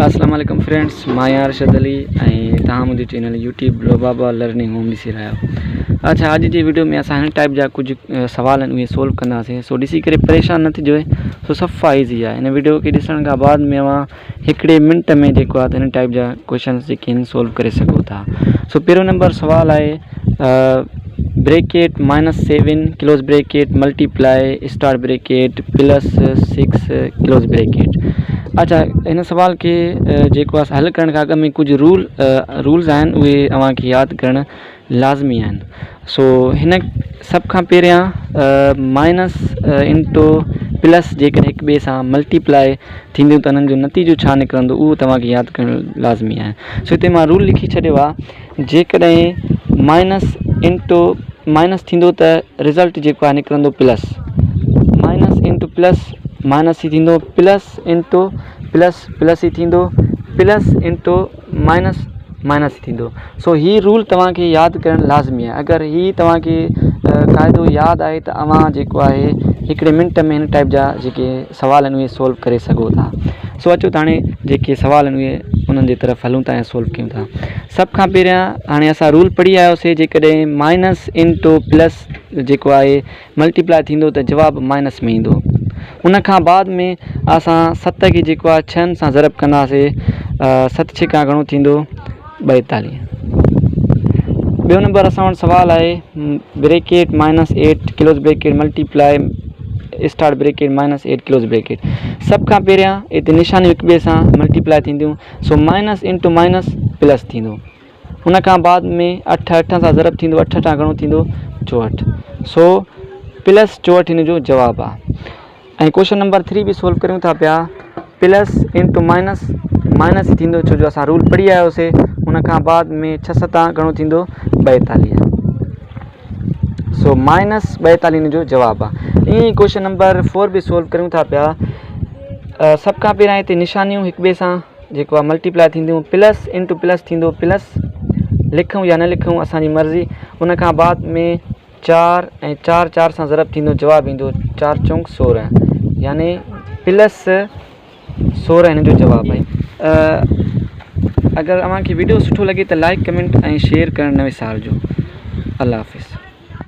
अस्सलाम वालेकुम फ्रेंड्स, मां अरशद अली ऐं तव्हां मुंहिंजी चैनल यूट्यूब लोबाबा लर्निंग होम ॾिसी रहिया आहियो। अच्छा, अॼु जी वीडियो में असां हिन टाइप जा कुझु सवाल आहिनि उहे सोल्व कंदासीं। सो ॾिसी करे परेशान न थिजो, सो सफ़ा ईज़ी आहे। हिन वीडियो खे ॾिसण खां बाद में अवां हिकिड़े मिंट में जेको आहे हिन टाइप जा क्वेश्चन्स जेके आहिनि सोल्व करे सघो था। सो पहिरियों नंबर सवाल आहे bracket -7 close bracket multiply star bracket +6 close bracket. अच्छा, इन सवाल के जेको आहे हल करण खां अॻु में कुझु रूल्स आहिनि उहे अव्हांखे यादि करणु लाज़मी आहिनि। सो हिन सभ खां पहिरियां माइनस इंटू प्लस जेकॾहिं हिक ॿिए सां मल्टीप्लाई थींदियूं त उन्हनि जो नतीजो छा निकिरंदो उहो तव्हांखे यादि करणु लाज़मी आहे। सो हिते मां रूल लिखी छॾियो आहे, जेकॾहिं माइनस थींदो त रिज़ल्ट जेको आहे निकिरंदो plus, minus into plus minus ई थींदो, प्लस इंटू प्लस प्लस ई थींदो, प्लस इंटू माइनस माइनस ई थींदो। सो हीअ रूल तव्हांखे यादि करणु लाज़मी आहे। अगरि हीअ तव्हांखे क़ाइदो यादि आहे त अव्हां जेको आहे हिकिड़े मिंट में हिन टाइप जा जेके सवाल आहिनि उहे सोल्व करे सघो था। सो अचो त हाणे जेके सवाल आहिनि उहे उन्हनि जे तरफ़ हलूं था ऐं सोल्व कयूं था। सभ खां पहिरियां हाणे असां रूल पढ़ी आयोसीं, जेकॾहिं माइनस इंटू प्लस जेको आहे मल्टीप्लाई थींदो त जवाबु माइनस में ईंदो। उन खां बाद में असां 7 खे जेको आहे 6 सां ज़रब कंदासीं। 7 छिका घणो थींदो 42। ॿियो नंबर असां वटि सवाल आहे bracket -8 close bracket multiply star bracket -8 close bracket. सभ खां पहिरियां हिते निशानियूं हिक ॿिए सां मल्टीप्लाई थींदियूं। So minus into minus plus थींदो। उन खां बाद में 8 सां ज़रब थींदो, 8 सां घणो थींदो 64। सो +64 हिन जो जवाबु आहे। ऐं क्वेश्चन नंबर 3 बि सोल्व करियूं था पिया। प्लस इंटू माइनस माइनस ई थींदो, छो जो असां रूल पढ़ी आयोसीं। उन खां बाद में 6 7 घणो थींदो 42। सो -42 हिन जो जवाबु आहे। ईअं ई क्वेश्चन नंबर 4 बि सोल्व करियूं था पिया। सभ खां पहिरियां हिते निशानियूं हिक ॿिए सां जेको आहे मल्टीप्लाई थींदियूं। प्लस इंटू प्लस थींदो, प्लस लिखूं या न लिखूं असांजी मर्ज़ी। उन खां बाद में 4 ऐं 4 सां ज़रब थींदो, जवाबु ईंदो 4 चौंक 16, यानी +16 हिन जो जवाबु आहे। अगरि अव्हांखे वीडियो सुठो लॻे त लाइक कमेंट ऐं शेयर करणु न विसारिजो। अल्लाह हाफ़िज़।